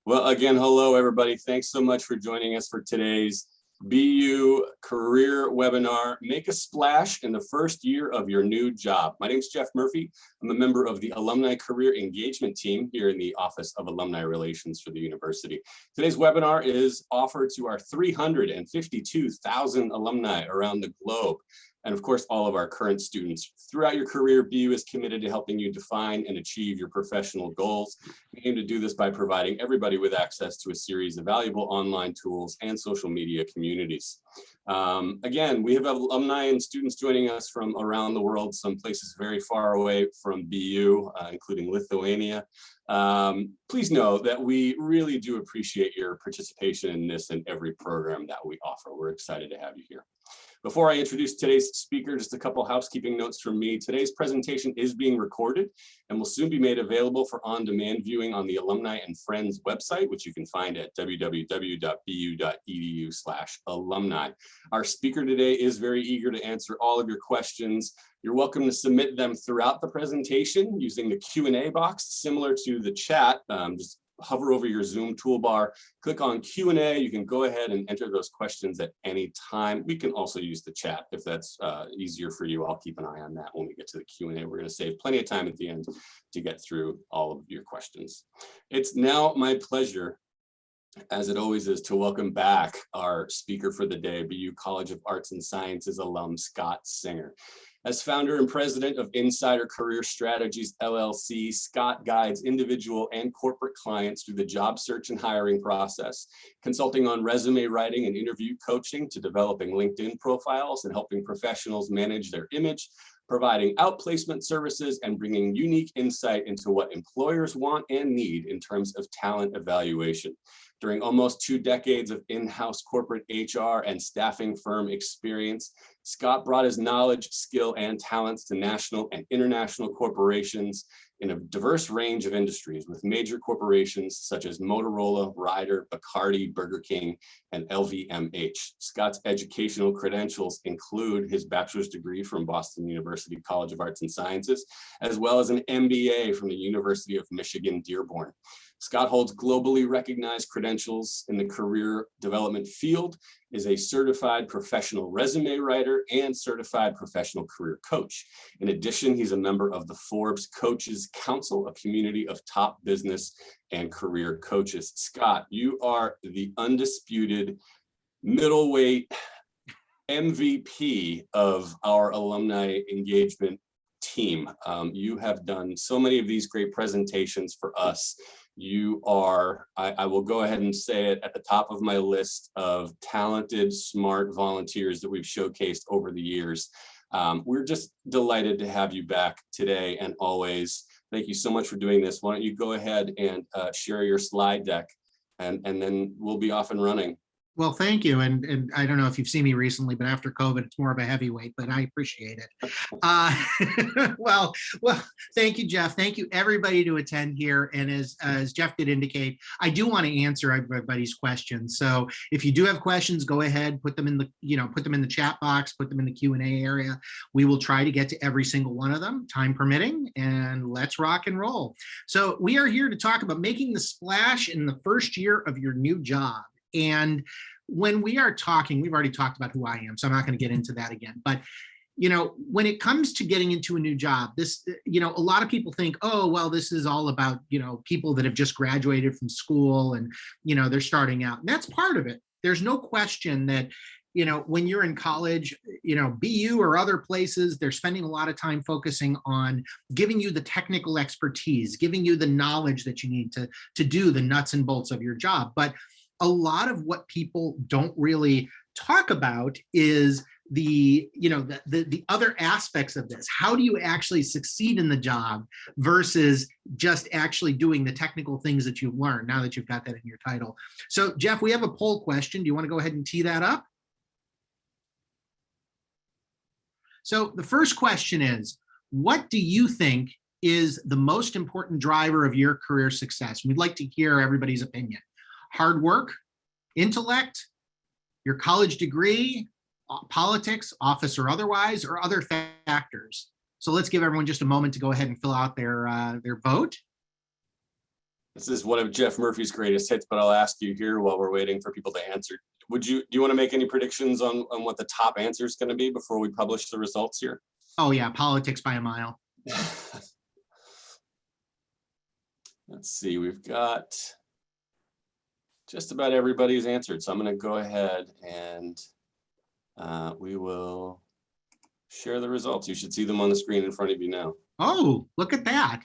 Well, again, hello, everybody. Thanks so much for joining us for today's BU career webinar, Make a Splash in the First Year of Your New Job. My name is Jeff Murphy. I'm a member of the Alumni Career Engagement Team here in the Office of Alumni Relations for the university. Today's webinar is offered to our 352,000 alumni around the globe. And of course, all of our current students. Throughout your career, BU is committed to helping you define and achieve your professional goals. We aim to do this by providing everybody with access to a series of valuable online tools and social media communities. Again, we have alumni and students joining us from around the world, some places very far away from BU, including Lithuania. Please know that we really do appreciate your participation in this and every program that we offer. We're excited to have you here. Before I introduce today's speaker, just a couple housekeeping notes from me. Today's presentation is being recorded and will soon be made available for on-demand viewing on the Alumni and Friends website, which you can find at www.bu.edu/alumni. Our speaker today is very eager to answer all of your questions. You're welcome to submit them throughout the presentation using the Q&A box, similar to the chat. Just hover over your Zoom toolbar, click on Q&A. You can go ahead and enter those questions at any time. We can also use the chat if that's easier for you. I'll keep an eye on that when we get to the Q&A. We're going to save plenty of time at the end to get through all of your questions. It's now my pleasure, as it always is, to welcome back our speaker for the day, BU College of Arts and Sciences alum, Scott Singer. As founder and president of Insider Career Strategies, LLC, Scott guides individual and corporate clients through the job search and hiring process, consulting on resume writing and interview coaching to developing LinkedIn profiles and helping professionals manage their image, providing outplacement services and bringing unique insight into what employers want and need in terms of talent evaluation. During almost 2 decades of in-house corporate HR and staffing firm experience, Scott brought his knowledge, skill, and talents to national and international corporations in a diverse range of industries with major corporations such as Motorola, Ryder, Bacardi, Burger King, and LVMH. Scott's educational credentials include his bachelor's degree from Boston University College of Arts and Sciences, as well as an MBA from the University of Michigan, Dearborn. Scott holds globally recognized credentials in the career development field, is a certified professional resume writer and certified professional career coach. In addition, he's a member of the Forbes Coaches Council, a community of top business and career coaches. Scott, you are the undisputed middleweight MVP of our alumni engagement team. You have done so many of these great presentations for us. You are, I will go ahead and say it, at the top of my list of talented, smart volunteers that we've showcased over the years. We're just delighted to have you back today and always. Thank you so much for doing this. Why don't you go ahead and share your slide deck, and then we'll be off and running. Well, thank you. And I don't know if you've seen me recently, but after COVID, it's more of a heavyweight, but I appreciate it. Well, thank you, Jeff. Thank you, everybody, to attend here. And as Jeff did indicate, I do want to answer everybody's questions. So if you do have questions, go ahead, put them in the, put them in the chat box, put them in the Q&A area. We will try to get to every single one of them, time permitting, and let's rock and roll. So we are here to talk about making the splash in the first year of your new job. And when we are talking, we've already talked about who I am, so I'm not going to get into that again. But, when it comes to getting into a new job, this, a lot of people think, oh, well, this is all about, people that have just graduated from school and, they're starting out. And that's part of it. There's no question that, when you're in college, BU or other places, they're spending a lot of time focusing on giving you the technical expertise, giving you the knowledge that you need to do the nuts and bolts of your job. But a lot of what people don't really talk about is the other aspects of this. How do you actually succeed in the job versus just actually doing the technical things that you've learned now that you've got that in your title? So Jeff, we have a poll question. Do you want to go ahead and tee that up? So the first question is, what do you think is the most important driver of your career success? We'd like to hear everybody's opinion. Hard work, intellect, your college degree, politics, office or otherwise, or other factors. So let's give everyone just a moment to go ahead and fill out their vote. This is one of Jeff Murphy's greatest hits, but I'll ask you here while we're waiting for people to answer. Do you want to make any predictions on what the top answer is going to be before we publish the results here? Oh yeah, politics by a mile. Let's see, we've got just about everybody's answered. So I'm going to go ahead and we will share the results. You should see them on the screen in front of you now. Oh, look at that.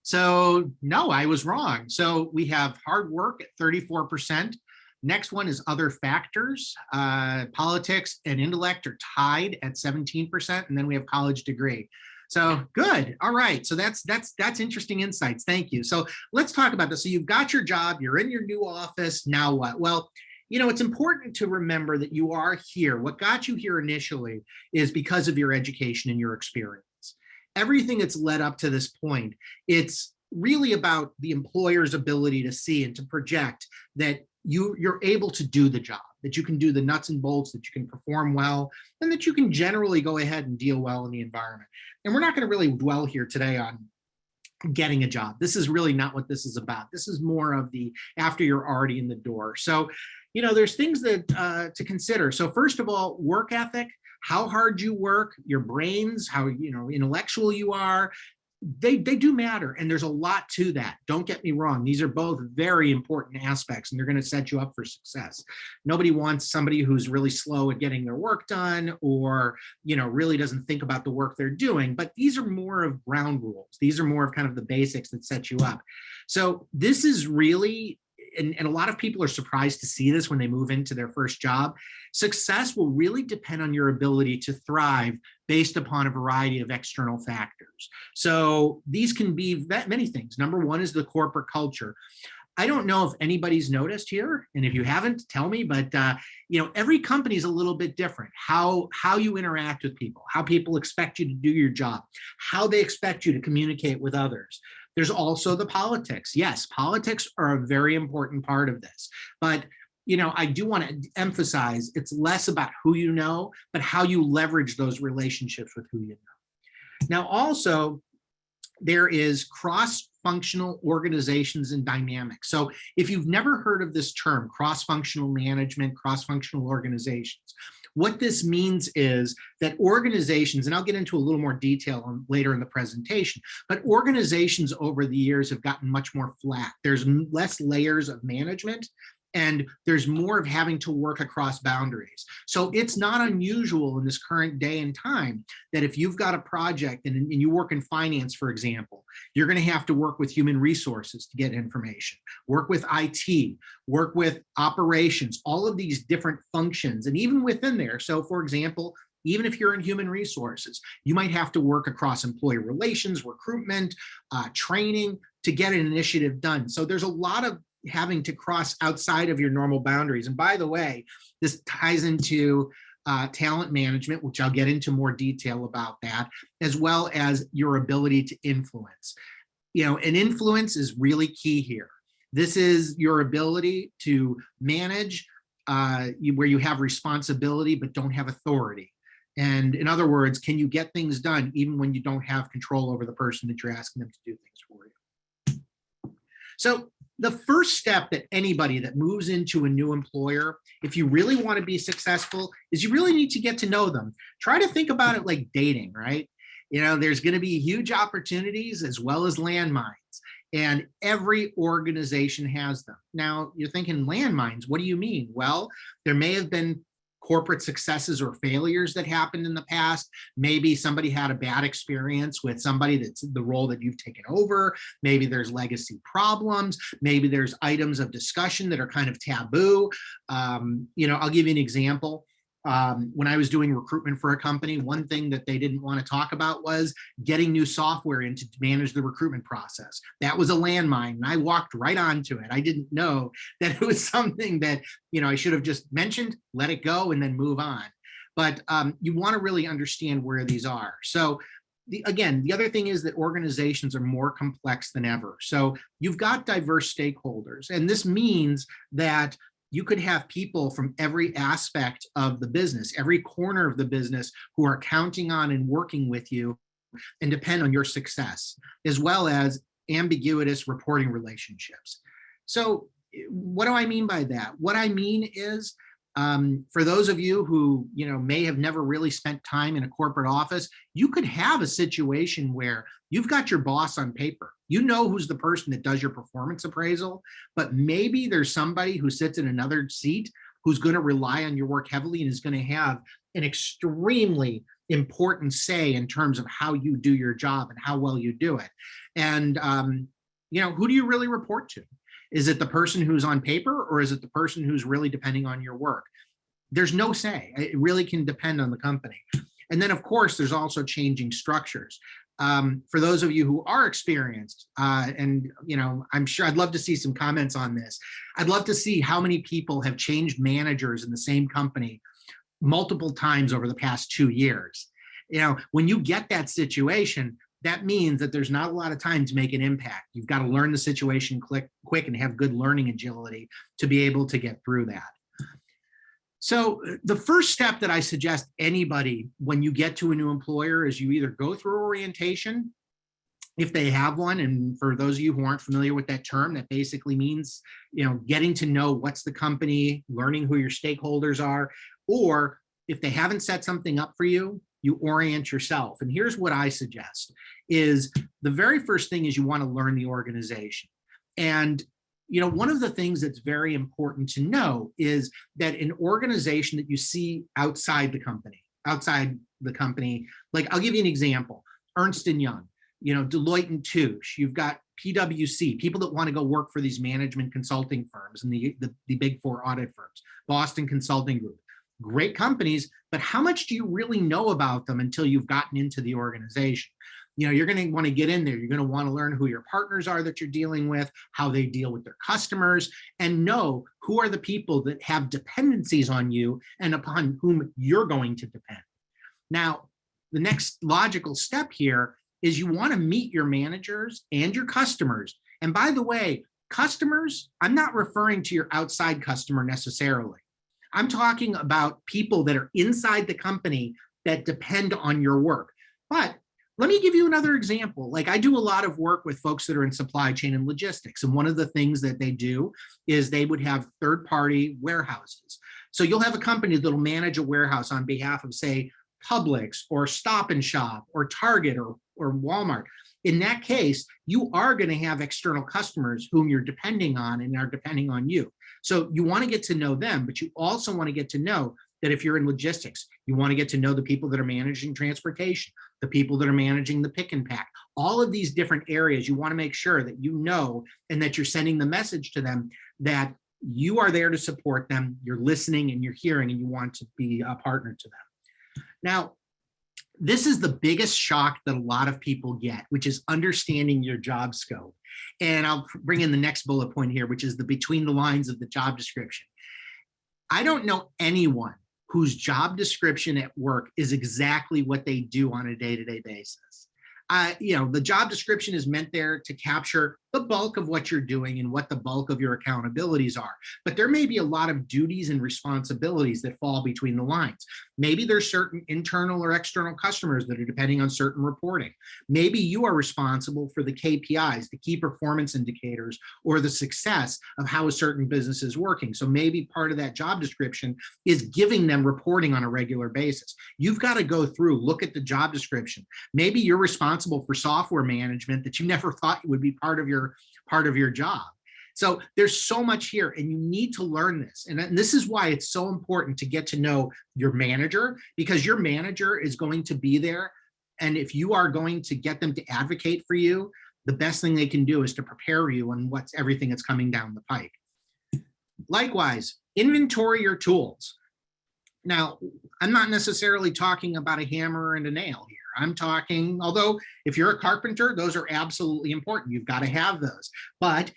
So no, I was wrong. So we have hard work at 34%. Next one is other factors. Politics and intellect are tied at 17%. And then we have college degree. So good. All right. So that's interesting insights. Thank you. So let's talk about this. So you've got your job, you're in your new office. Now what? Well, you know, it's important to remember that you are here. What got you here initially is because of your education and your experience. Everything that's led up to this point, it's really about the employer's ability to see and to project that you're able to do the job, that you can do the nuts and bolts, that you can perform well, and that you can generally go ahead and deal well in the environment. And we're not going to really dwell here today on getting a job. This is really not what this is about. This is more of the after you're already in the door. So, you know, there's things that to consider. So first of all, work ethic, how hard you work, your brains, how, you know, intellectual you are, they do matter. And there's a lot to that. Don't get me wrong. These are both very important aspects and they're going to set you up for success. Nobody wants somebody who's really slow at getting their work done or, you know, really doesn't think about the work they're doing. But these are more of ground rules. These are more of kind of the basics that set you up. So this is really, and a lot of people are surprised to see this when they move into their first job. Success will really depend on your ability to thrive based upon a variety of external factors. So these can be many things. Number one is the corporate culture. I don't know if anybody's noticed here, and if you haven't, tell me, but you know, every company is a little bit different. How you interact with people, how people expect you to do your job, how they expect you to communicate with others. There's also the politics. Yes, politics are a very important part of this, but you know, I do want to emphasize it's less about who you know, but how you leverage those relationships with who you know. Now, also, there is cross-functional organizations and dynamics. So if you've never heard of this term, cross-functional management, cross-functional organizations, what this means is that organizations, and I'll get into a little more detail later in the presentation, but organizations over the years have gotten much more flat. There's less layers of management, and there's more of having to work across boundaries. So it's not unusual in this current day and time that if you've got a project and you work in finance, for example, you're going to have to work with human resources to get information, work with IT, work with operations, all of these different functions. And even within there, so for example, even if you're in human resources, you might have to work across employee relations, recruitment, training to get an initiative done. So there's a lot of having to cross outside of your normal boundaries. And by the way, this ties into talent management, which I'll get into more detail about that, as well as your ability to influence. You know, and influence is really key here. This is your ability to manage where you have responsibility but don't have authority. And in other words, can you get things done even when you don't have control over the person that you're asking them to do things for you? So the first step that anybody that moves into a new employer, if you really want to be successful, is you really need to get to know them. Try to think about it like dating, right? You know, there's going to be huge opportunities as well as landmines, and every organization has them. Now, you're thinking landmines, what do you mean? Well, there may have been corporate successes or failures that happened in the past. Maybe somebody had a bad experience with somebody that's the role that you've taken over. Maybe there's legacy problems. Maybe there's items of discussion that are kind of taboo. You know, I'll give you an example. When I was doing recruitment for a company, one thing that they didn't want to talk about was getting new software in to manage the recruitment process. That was a landmine, and I walked right onto it. I didn't know that it was something that, you know, I should have just mentioned, let it go, and then move on. But you want to really understand where these are. So again, the other thing is that organizations are more complex than ever. So you've got diverse stakeholders, and this means that you could have people from every aspect of the business, every corner of the business, who are counting on and working with you and depend on your success, as well as ambiguous reporting relationships. So what do I mean by that? What I mean is, for those of you who may have never really spent time in a corporate office, you could have a situation where you've got your boss on paper. You know who's the person that does your performance appraisal, but maybe there's somebody who sits in another seat who's going to rely on your work heavily and is going to have an extremely important say in terms of how you do your job and how well you do it. And who do you really report to? Is it the person who's on paper, or is it the person who's really depending on your work? There's no say. It really can depend on the company. And then, of course, there's also changing structures. For those of you who are experienced, and I'm sure I'd love to see some comments on this. I'd love to see how many people have changed managers in the same company multiple times over the past 2 years. When you get that situation, that means that there's not a lot of time to make an impact. You've got to learn the situation quick and have good learning agility to be able to get through that. So the first step that I suggest anybody when you get to a new employer is you either go through orientation, if they have one. And for those of you who aren't familiar with that term, that basically means, getting to know what's the company, learning who your stakeholders are, or if they haven't set something up for you, you orient yourself. And here's what I suggest is the very first thing is you want to learn the organization. And one of the things that's very important to know is that an organization that you see outside the company, like I'll give you an example, Ernst & Young, Deloitte and Touche, you've got PwC, people that want to go work for these management consulting firms and the big four audit firms, Boston Consulting Group, great companies, but how much do you really know about them until you've gotten into the organization? You're going to want to get in there. You're going to want to learn who your partners are that you're dealing with, how they deal with their customers, and know who are the people that have dependencies on you and upon whom you're going to depend. Now, the next logical step here is you want to meet your managers and your customers. And by the way, customers, I'm not referring to your outside customer necessarily. I'm talking about people that are inside the company that depend on your work. But let me give you another example. Like I do a lot of work with folks that are in supply chain and logistics. And one of the things that they do is they would have third-party warehouses. So you'll have a company that'll manage a warehouse on behalf of, say, Publix or Stop and Shop or Target or Walmart. In that case, you are going to have external customers whom you're depending on and are depending on you. So you want to get to know them, but you also want to get to know that if you're in logistics, you want to get to know the people that are managing transportation, the people that are managing the pick and pack, all of these different areas. You want to make sure that you know and that you're sending the message to them that you are there to support them, you're listening and you're hearing, and you want to be a partner to them. Now, this is the biggest shock that a lot of people get, which is understanding your job scope. And I'll bring in the next bullet point here, which is the between the lines of the job description. I don't know anyone whose job description at work is exactly what they do on a day-to-day basis. The job description is meant there to capture the bulk of what you're doing and what the bulk of your accountabilities are. But there may be a lot of duties and responsibilities that fall between the lines. Maybe there's certain internal or external customers that are depending on certain reporting. Maybe you are responsible for the KPIs, the key performance indicators, or the success of how a certain business is working. So maybe part of that job description is giving them reporting on a regular basis. You've got to go through, look at the job description. Maybe you're responsible for software management that you never thought would be part of your job. So there's so much here, and you need to learn this. And this is why it's so important to get to know your manager, because your manager is going to be there. And if you are going to get them to advocate for you, the best thing they can do is to prepare you on what's everything that's coming down the pike. Likewise, inventory your tools. Now, I'm not necessarily talking about a hammer and a nail here. I'm talking, although if you're a carpenter, those are absolutely important. You've got to have those. But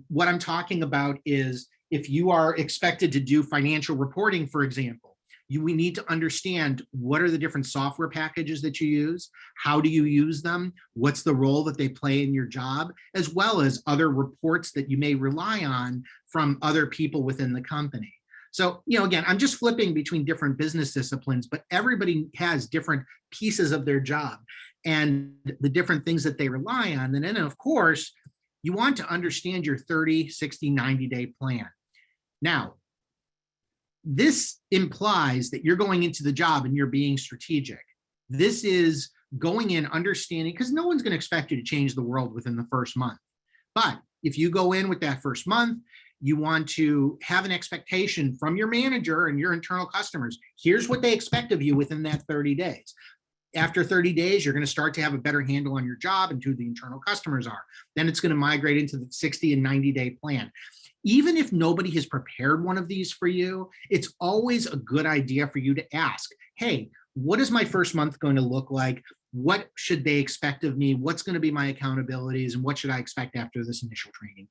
what I'm talking about is if you are expected to do financial reporting, for example, we need to understand what are the different software packages that you use, how do you use them, what's the role that they play in your job, as well as other reports that you may rely on from other people within the company. So, again, I'm just flipping between different business disciplines, but everybody has different pieces of their job. and the different things that they rely on. And then, of course, you want to understand your 30, 60, 90-day plan. Now, this implies that you're going into the job and you're being strategic. This is going in understanding, because no one's going to expect you to change the world within the first month. But if you go in with that first month, you want to have an expectation from your manager and your internal customers. Here's what they expect of you within that 30 days. After 30 days, you're going to start to have a better handle on your job and who the internal customers are. Then it's going to migrate into the 60 and 90-day plan. Even if nobody has prepared one of these for you, it's always a good idea for you to ask, hey, what is my first month going to look like? What should they expect of me? What's going to be my accountabilities? And what should I expect after this initial training period?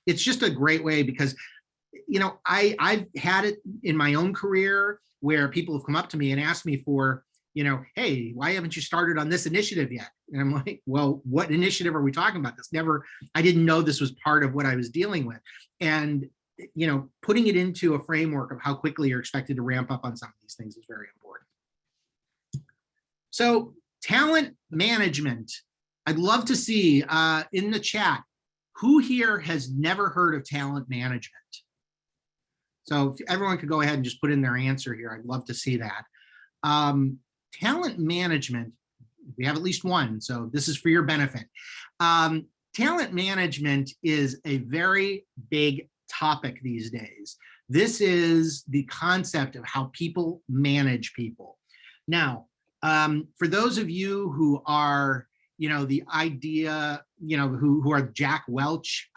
It's just a great way because, you know, I've had it in my own career where people have come up to me and asked me for, you know, hey, why haven't you started on this initiative yet? And I'm like, well, what initiative are we talking about? I didn't know this was part of what I was dealing with. And, you know, putting it into a framework of how quickly you're expected to ramp up on some of these things is very important. So talent management, I'd love to see in the chat, who here has never heard of talent management? So if everyone could go ahead and just put in their answer here, I'd love to see that. Talent management, we have at least one, so this is for your benefit. Talent management is a very big topic these days. This is the concept of how people manage people. Now, for those of you who are, you know, the idea, you know, who are Jack Welch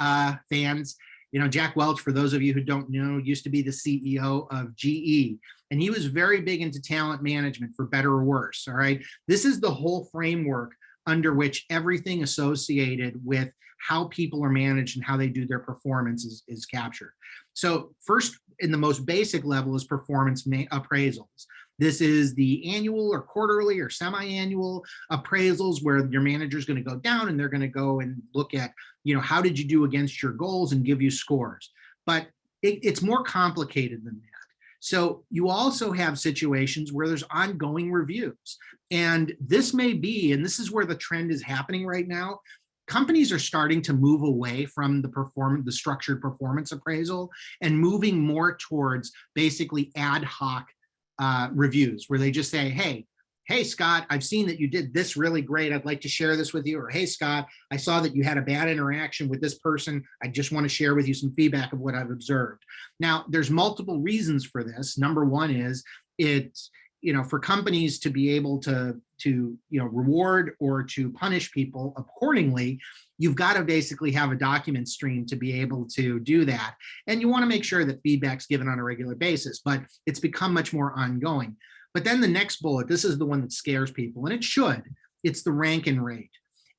fans, you know, Jack Welch, for those of you who don't know, used to be the CEO of GE. And he was very big into talent management, for better or worse, all right? This is the whole framework under which everything associated with how people are managed and how they do their performance is captured. So first, in the most basic level, is performance appraisals. This is the annual or quarterly or semi-annual appraisals where your manager is going to go down and they're going to go and look at, you know, how did you do against your goals and give you scores. But it's more complicated than that. So you also have situations where there's ongoing reviews. And this may be, and this is where the trend is happening right now, companies are starting to move away from the structured performance appraisal and moving more towards basically ad hoc reviews, where they just say, hey, Scott, I've seen that you did this really great. I'd like to share this with you. Or, hey, Scott, I saw that you had a bad interaction with this person. I just want to share with you some feedback of what I've observed. Now, there's multiple reasons for this. Number one is it's, you know, for companies to be able to you know, reward or to punish people accordingly, you've got to basically have a document stream to be able to do that. And you want to make sure that feedback's given on a regular basis, but it's become much more ongoing. But then the next bullet, this is the one that scares people, and it should. It's the rank and rate.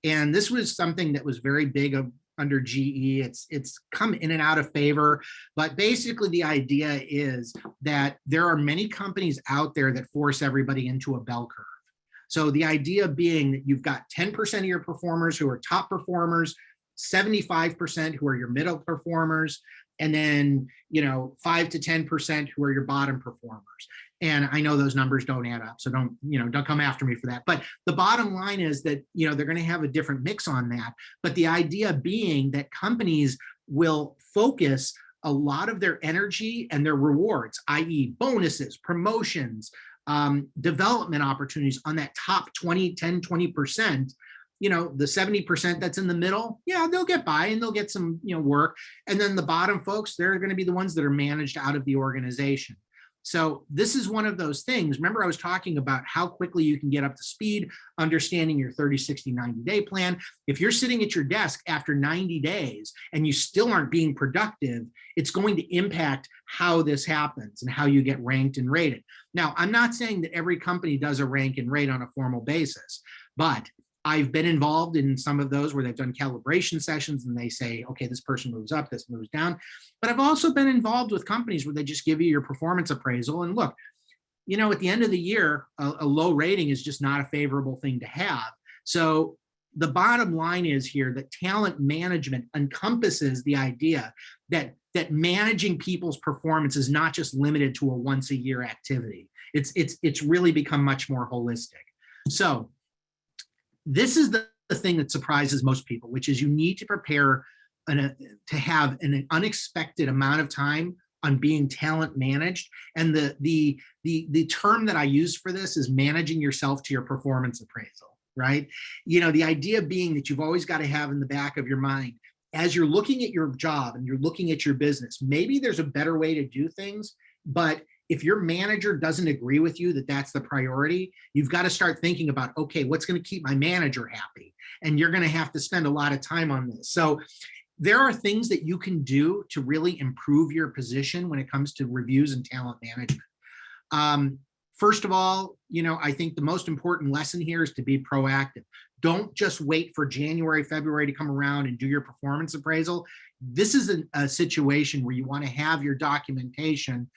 And this was something that was very big under GE. It's come in and out of favor, but basically the idea is that there are many companies out there that force everybody into a bell curve. So the idea being that you've got 10% of your performers who are top performers, 75% who are your middle performers, and then, you know, 5 to 10% who are your bottom performers. And I know those numbers don't add up, so don't come after me for that. But the bottom line is that, you know, they're going to have a different mix on that. But the idea being that companies will focus a lot of their energy and their rewards, i.e. bonuses, promotions, development opportunities on that top 20, 10, 20%. You know, the 70% that's in the middle, yeah, they'll get by and they'll get some, you know, work. And then the bottom folks, they're going to be the ones that are managed out of the organization. So this is one of those things. Remember, I was talking about how quickly you can get up to speed, understanding your 30, 60, 90-day plan. If you're sitting at your desk after 90 days and you still aren't being productive, it's going to impact how this happens and how you get ranked and rated. Now, I'm not saying that every company does a rank and rate on a formal basis, but I've been involved in some of those where they've done calibration sessions and they say, okay, this person moves up, this moves down. But I've also been involved with companies where they just give you your performance appraisal. And look, you know, at the end of the year, a low rating is just not a favorable thing to have. So the bottom line is here that talent management encompasses the idea that managing people's performance is not just limited to a once a year activity. It's really become much more holistic. So this is the thing that surprises most people, which is you need to prepare to have an unexpected amount of time on being talent managed. And the term that I use for this is managing yourself to your performance appraisal, right? The idea being that you've always got to have in the back of your mind, as you're looking at your job and you're looking at your business, maybe there's a better way to do things, but if your manager doesn't agree with you that that's the priority, you've got to start thinking about, okay, what's going to keep my manager happy? And you're going to have to spend a lot of time on this. So there are things that you can do to really improve your position when it comes to reviews and talent management. First of all, I think the most important lesson here is to be proactive. Don't just wait for January, February to come around and do your performance appraisal. This is a situation where you want to have your documentation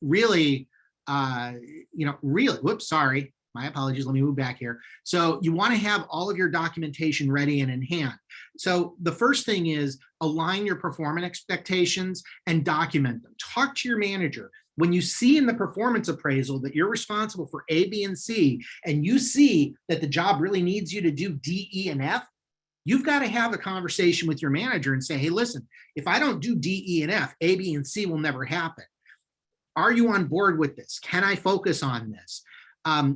really, whoops, sorry, my apologies, let me move back here. So you want to have all of your documentation ready and in hand. So the first thing is align your performance expectations and document them. Talk to your manager. When you see in the performance appraisal that you're responsible for A, B, and C, and you see that the job really needs you to do D, E, and F, you've got to have a conversation with your manager and say, hey, listen, if I don't do D, E, and F, A, B, and C will never happen. Are you on board with this? Can I focus on this?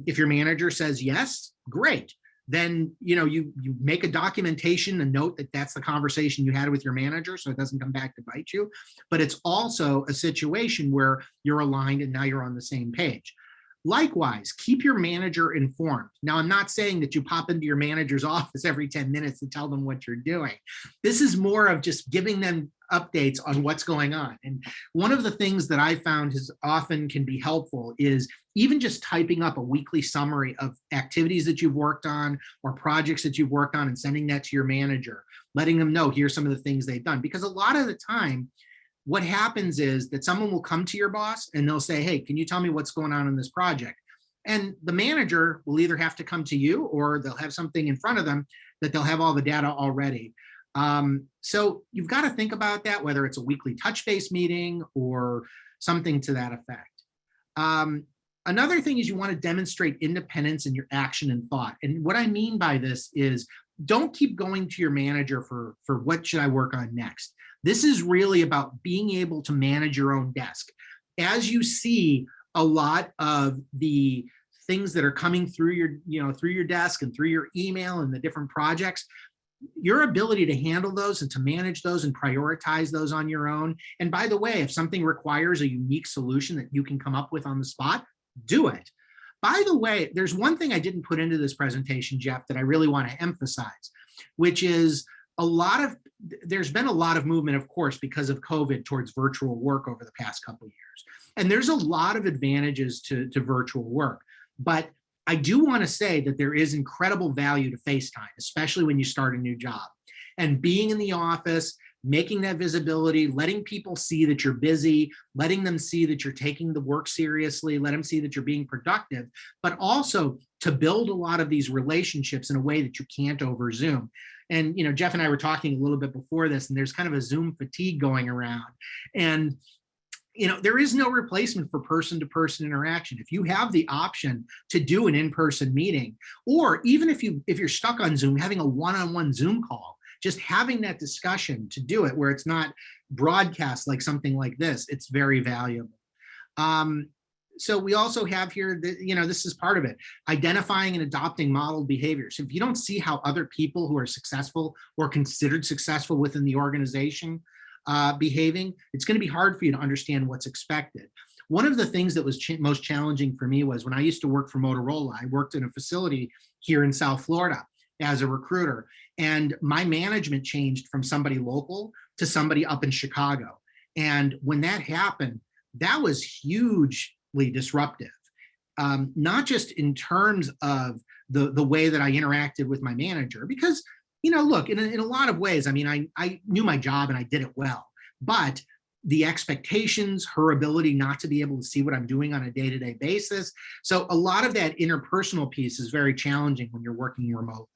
If your manager says yes, great. Then you make a documentation, a note that that's the conversation you had with your manager, so it doesn't come back to bite you. But it's also a situation where you're aligned and now you're on the same page. Likewise, keep your manager informed. Now, I'm not saying that you pop into your manager's office every 10 minutes to tell them what you're doing. This is more of just giving them updates on what's going on. And one of the things that I found is often can be helpful is even just typing up a weekly summary of activities that you've worked on or projects that you've worked on and sending that to your manager, letting them know here's some of the things they've done. Because a lot of the time, what happens is that someone will come to your boss and they'll say, hey, can you tell me what's going on in this project? And the manager will either have to come to you or they'll have something in front of them that they'll have all the data already. So you've got to think about that, whether it's a weekly touch base meeting or something to that effect. Another thing is you want to demonstrate independence in your action and thought. And what I mean by this is don't keep going to your manager for what should I work on next. This is really about being able to manage your own desk. As you see a lot of the things that are coming through your desk and through your email and the different projects, your ability to handle those and to manage those and prioritize those on your own. And by the way, if something requires a unique solution that you can come up with on the spot, do it. By the way, there's one thing I didn't put into this presentation, Jeff, that I really want to emphasize, which is there's been a lot of movement, of course, because of COVID towards virtual work over the past couple of years. And there's a lot of advantages to virtual work. But I do want to say that there is incredible value to FaceTime, especially when you start a new job. And being in the office, making that visibility, letting people see that you're busy, letting them see that you're taking the work seriously, let them see that you're being productive, but also to build a lot of these relationships in a way that you can't over Zoom. And, Jeff and I were talking a little bit before this, and there's kind of a Zoom fatigue going around. And, there is no replacement for person-to-person interaction. If you have the option to do an in-person meeting, or even if you're stuck on Zoom, having a one-on-one Zoom call, just having that discussion to do it where it's not broadcast like something like this, it's very valuable. So we also have here, this is part of it, identifying and adopting model behaviors. If you don't see how other people who are successful or considered successful within the organization behaving, it's going to be hard for you to understand what's expected. One of the things that was most challenging for me was when I used to work for Motorola. I worked in a facility here in South Florida as a recruiter, and my management changed from somebody local to somebody up in Chicago. And when that happened, that was hugely disruptive, not just in terms of the way that I interacted with my manager, because look, in a lot of ways, I mean, I knew my job and I did it well, but the expectations, her ability not to be able to see what I'm doing on a day-to-day basis. So a lot of that interpersonal piece is very challenging when you're working remotely.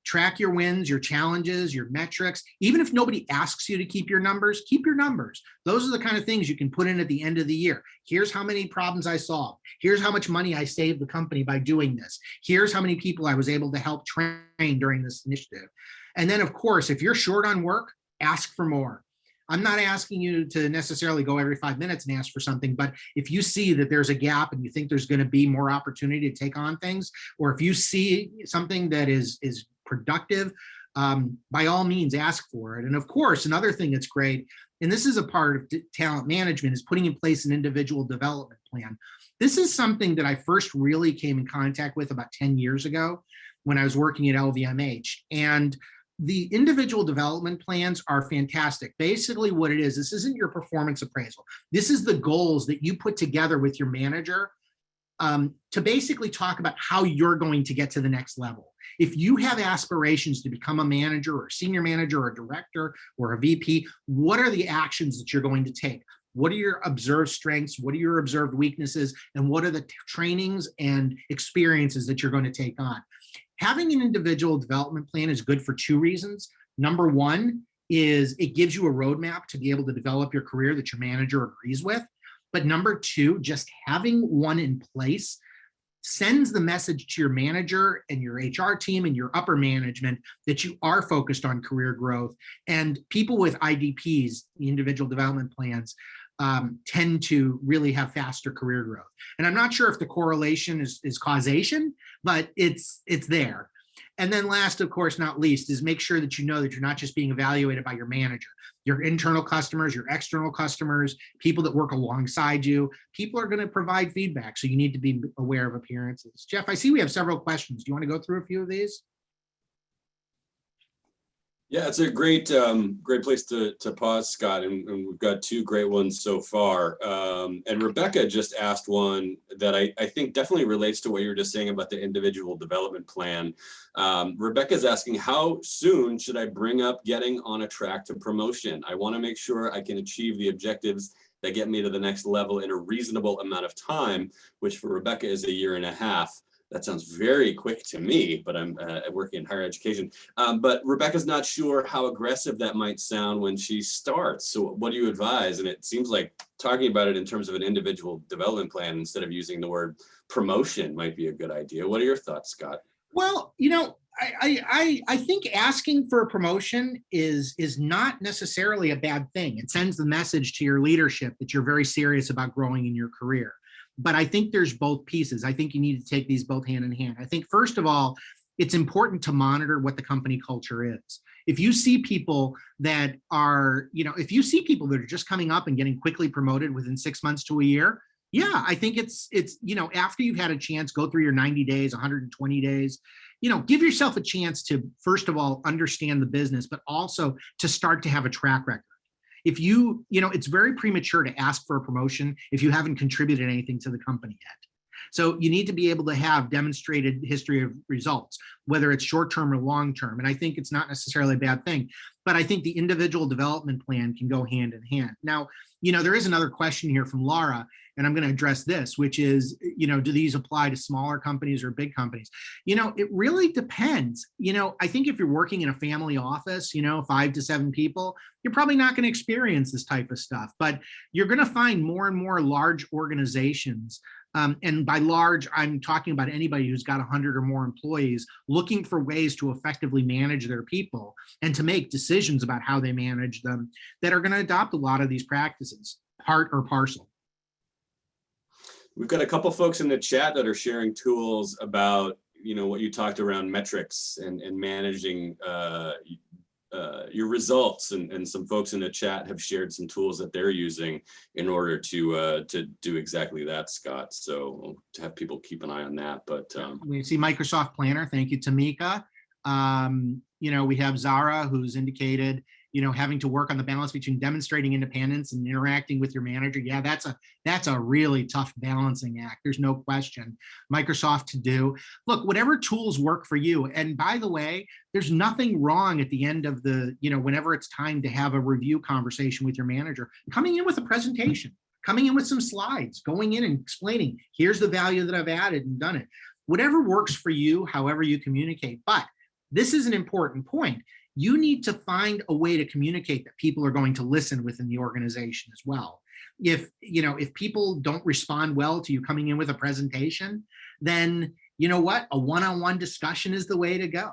track your wins, your challenges, your metrics. Even if nobody asks you to keep your numbers, keep your numbers. Those are the kind of things you can put in at the end of the year. Here's how many problems I solved. Here's how much money I saved the company by doing this. Here's how many people I was able to help train during this initiative. And then, of course, if you're short on work, ask for more. I'm not asking you to necessarily go every 5 minutes and ask for something, but if you see that there's a gap and you think there's going to be more opportunity to take on things, or if you see something that is productive, by all means ask for it. And of course, another thing that's great, and this is a part of talent management, is putting in place an individual development plan. This is something that I first really came in contact with about 10 years ago when I was working at LVMH. And the individual development plans are fantastic. Basically what it is, this isn't your performance appraisal. This is the goals that you put together with your manager to basically talk about how you're going to get to the next level. If you have aspirations to become a manager or a senior manager or a director or a VP, what are the actions that you're going to take? What are your observed strengths? What are your observed weaknesses? And what are the trainings and experiences that you're going to take on? Having an individual development plan is good for two reasons. Number one is it gives you a roadmap to be able to develop your career that your manager agrees with. But number two, just having one in place sends the message to your manager and your HR team and your upper management that you are focused on career growth. And people with IDPs, the individual development plans, tend to really have faster career growth. And I'm not sure if the correlation is causation, but it's there. And then last, of course, not least, is make sure that you know that you're not just being evaluated by your manager. Your internal customers, your external customers, people that work alongside you, people are going to provide feedback. So you need to be aware of appearances. Jeff, I see we have several questions. Do you want to go through a few of these? Yeah, it's a great place to pause, Scott, and we've got two great ones so far. And Rebecca just asked one that I think definitely relates to what you were just saying about the individual development plan. Rebecca's asking, how soon should I bring up getting on a track to promotion? I want to make sure I can achieve the objectives that get me to the next level in a reasonable amount of time, which for Rebecca is 1.5 years. That sounds very quick to me, but I'm working in higher education. But Rebecca's not sure how aggressive that might sound when she starts. So what do you advise? And it seems like talking about it in terms of an individual development plan instead of using the word promotion might be a good idea. What are your thoughts, Scott? Well, I think asking for a promotion is not necessarily a bad thing. It sends the message to your leadership that you're very serious about growing in your career. But I think there's both pieces. I think you need to take these both hand in hand. I think, first of all, it's important to monitor what the company culture is. If you see people that are, if you see people that are just coming up and getting quickly promoted within 6 months to a year, yeah, I think it's after you've had a chance, go through your 90 days, 120 days, give yourself a chance to, first of all, understand the business, but also to start to have a track record. If it's very premature to ask for a promotion if you haven't contributed anything to the company yet. So you need to be able to have demonstrated history of results, whether it's short-term or long-term. And I think it's not necessarily a bad thing, but I think the individual development plan can go hand in hand. Now, there is another question here from Laura, and I'm going to address this, which is, do these apply to smaller companies or big companies? It really depends. I think if you're working in a family office, 5 to 7 people, you're probably not going to experience this type of stuff, but you're going to find more and more large organizations. And by large, I'm talking about anybody who's got 100 or more employees looking for ways to effectively manage their people and to make decisions about how they manage them that are going to adopt a lot of these practices, part or parcel. We've got a couple folks in the chat that are sharing tools about, what you talked around metrics and managing your results, and some folks in the chat have shared some tools that they're using in order to do exactly that, Scott. So to have people keep an eye on that. But we see Microsoft Planner. Thank you, Tamika. We have Zara, who's indicated, having to work on the balance between demonstrating independence and interacting with your manager. Yeah, that's a really tough balancing act. There's no question. Microsoft To Do. Look, whatever tools work for you. And by the way, there's nothing wrong at the end of the, whenever it's time to have a review conversation with your manager, coming in with a presentation, coming in with some slides, going in and explaining, here's the value that I've added and done it. Whatever works for you, however you communicate. But this is an important point. You need to find a way to communicate that people are going to listen within the organization as well. If people don't respond well to you coming in with a presentation, then you know what? A one-on-one discussion is the way to go.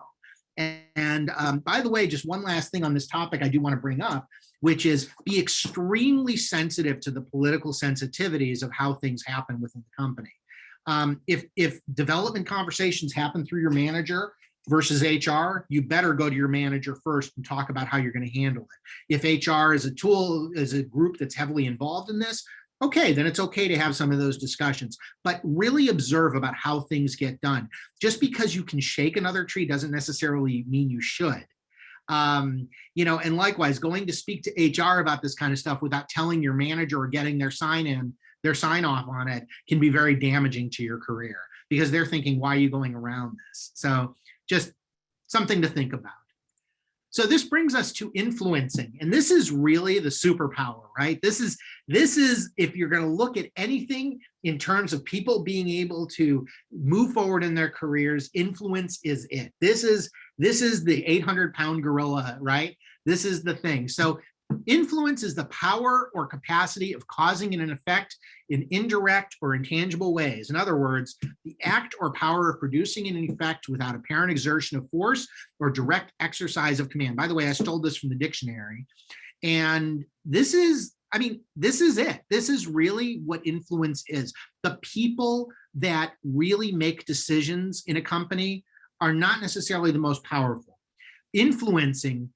And by the way, just one last thing on this topic I do want to bring up, which is be extremely sensitive to the political sensitivities of how things happen within the company. If development conversations happen through your manager versus HR, you better go to your manager first and talk about how you're going to handle it. If HR is a tool, is a group that's heavily involved in this, okay, then it's okay to have some of those discussions, but really observe about how things get done. Just because you can shake another tree doesn't necessarily mean you should. And likewise, going to speak to HR about this kind of stuff without telling your manager or getting their sign off on it can be very damaging to your career, because they're thinking, why are you going around this? So just something to think about. So this brings us to influencing, and this is really the superpower, right? This is if you're going to look at anything in terms of people being able to move forward in their careers, influence is it. This is the 800-pound gorilla, right? This is the thing. So influence is the power or capacity of causing an effect in indirect or intangible ways. In other words, the act or power of producing an effect without apparent exertion of force or direct exercise of command. By the way, I stole this from the dictionary. And this is it. This is really what influence is. The people that really make decisions in a company are not necessarily the most powerful. Influencing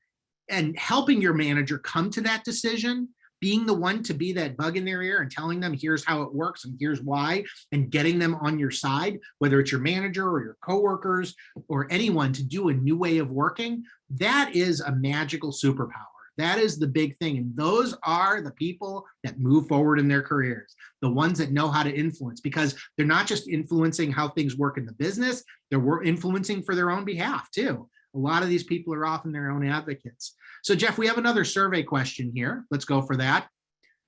and helping your manager come to that decision, being the one to be that bug in their ear and telling them here's how it works and here's why, and getting them on your side, whether it's your manager or your coworkers or anyone, to do a new way of working, that is a magical superpower. That is the big thing. And those are the people that move forward in their careers, the ones that know how to influence, because they're not just influencing how things work in the business, they're influencing for their own behalf too. A lot of these people are often their own advocates. So Jeff, we have another survey question here. Let's go for that.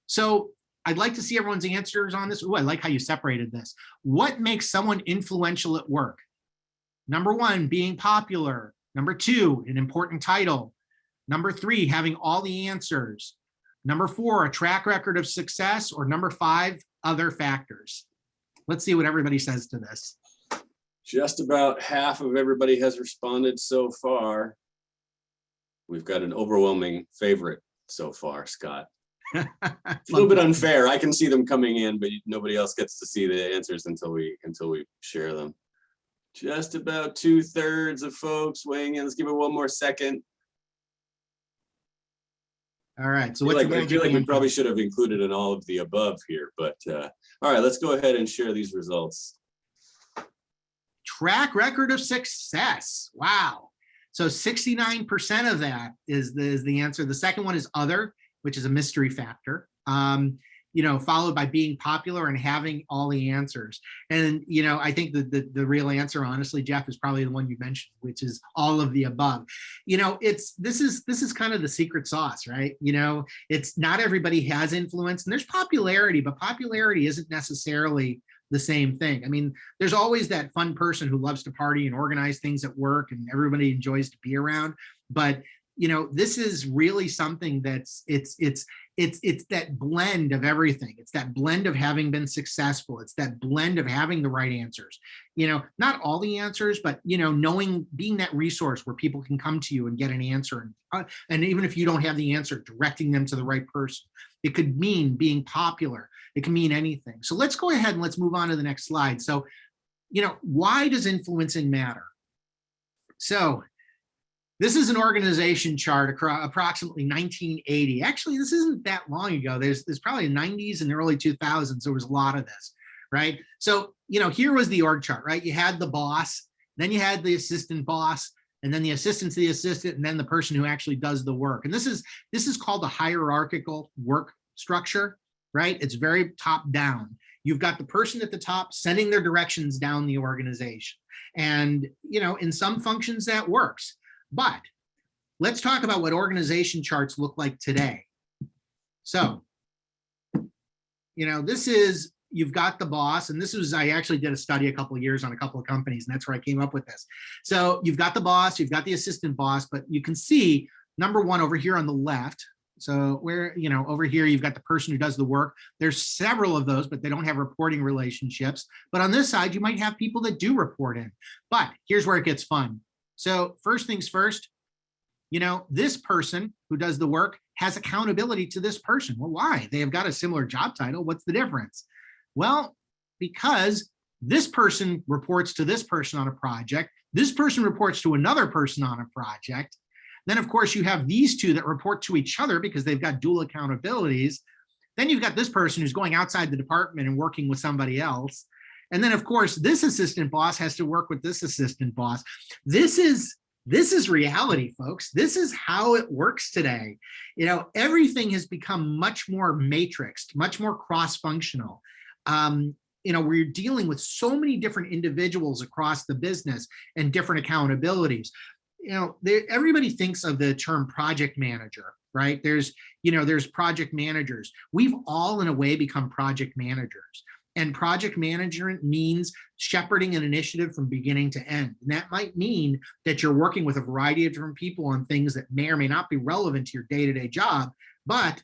So I'd like to see everyone's answers on this. Ooh, I like how you separated this. What makes someone influential at work? Number 1, being popular. Number 2, an important title. Number 3, having all the answers. Number 4, a track record of success. Or number 5, other factors. Let's see what everybody says to this. Just about half of everybody has responded so far. We've got an overwhelming favorite so far, Scott. It's a little bit unfair. I can see them coming in, but nobody else gets to see the answers until we share them. Just about 2/3 of folks weighing in. Let's give it one more second. All right. So I feel like we probably should have included an all of the above here, but all right, let's go ahead and share these results. Track record of success. Wow. So 69% of that is the answer. The second one is other, which is a mystery factor, followed by being popular and having all the answers. And, I think the real answer, honestly, Jeff, is probably the one you mentioned, which is all of the above. This is kind of the secret sauce, right? It's not everybody has influence, and there's popularity, but popularity isn't necessarily the same thing. I mean, there's always that fun person who loves to party and organize things at work and everybody enjoys to be around. But, this is really something that's, it's that blend of everything. It's that blend of having been successful. It's that blend of having the right answers, not all the answers, but, knowing, being that resource where people can come to you and get an answer. And even if you don't have the answer, directing them to the right person. It could mean being popular. It can mean anything. So let's go ahead and let's move on to the next slide. So, why does influencing matter? So this is an organization chart across approximately 1980. Actually, this isn't that long ago. There's probably the 90s and the early 2000s. There was a lot of this, right? So, here was the org chart, right? You had the boss, then you had the assistant boss, and then the assistant's the assistant, and then the person who actually does the work. And this is called a hierarchical work structure, right? It's very top down. You've got the person at the top sending their directions down the organization. And, in some functions that works. But let's talk about what organization charts look like today. So, this is you've got the boss, and I actually did a study a couple of years on a couple of companies, and that's where I came up with this. So you've got the boss, you've got the assistant boss, but you can see number one over here on the left. So where, over here, you've got the person who does the work. There's several of those, but they don't have reporting relationships. But on this side, you might have people that do report in. But here's where it gets fun. So first things first, this person who does the work has accountability to this person. Well, why? They have got a similar job title. What's the difference? Well, because this person reports to this person on a project. This person reports to another person on a project. Then, of course, you have these two that report to each other because they've got dual accountabilities. Then you've got this person who's going outside the department and working with somebody else. And then, of course, this assistant boss has to work with this assistant boss. This is reality, folks. This is how it works today. Everything has become much more matrixed, much more cross-functional. We're dealing with so many different individuals across the business and different accountabilities. Everybody thinks of the term project manager, right? There's project managers. We've all in a way become project managers. And project management means shepherding an initiative from beginning to end. And that might mean that you're working with a variety of different people on things that may or may not be relevant to your day-to-day job, but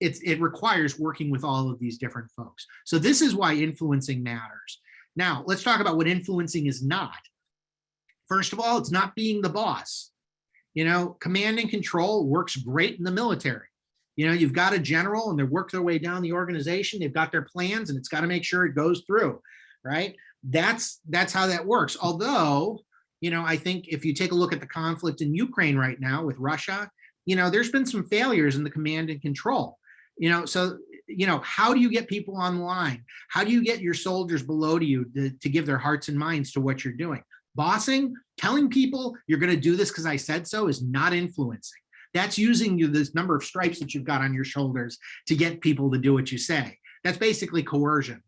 it requires working with all of these different folks. So this is why influencing matters. Now, let's talk about what influencing is not. First of all, it's not being the boss. Command and control works great in the military. You've got a general and they work their way down the organization. They've got their plans and it's got to make sure it goes through, right? That's how that works. Although, I think if you take a look at the conflict in Ukraine right now with Russia, there's been some failures in the command and control. So how do you get people on the line? How do you get your soldiers below to you to give their hearts and minds to what you're doing? Bossing, telling people you're going to do this because I said so is not influencing. That's using this number of stripes that you've got on your shoulders to get people to do what you say. That's basically coercion.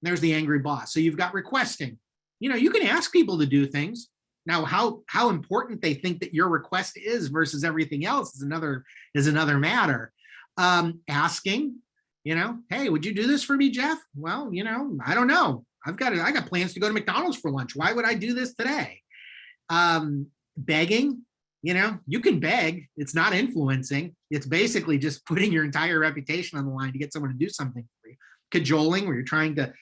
There's the angry boss. So you've got requesting. You can ask people to do things. Now, how important they think that your request is versus everything else is another matter. Asking, hey, would you do this for me, Jeff? Well, I don't know. I got plans to go to McDonald's for lunch. Why would I do this today? Begging, you can beg. It's not influencing. It's basically just putting your entire reputation on the line to get someone to do something for you. Cajoling, where you're trying to,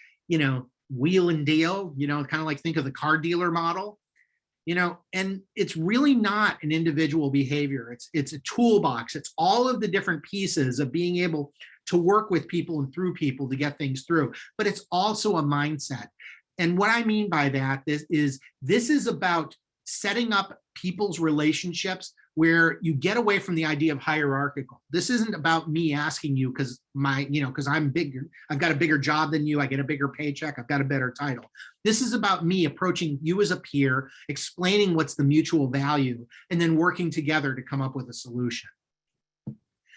wheel and deal, kind of like think of the car dealer model. And it's really not an individual behavior. It's a toolbox. It's all of the different pieces of being able to work with people and through people to get things through. But it's also a mindset. And what I mean by that is this is about setting up people's relationships where you get away from the idea of hierarchical. This isn't about me asking you because I'm bigger, I've got a bigger job than you, I get a bigger paycheck, I've got a better title. This is about me approaching you as a peer, explaining what's the mutual value, and then working together to come up with a solution.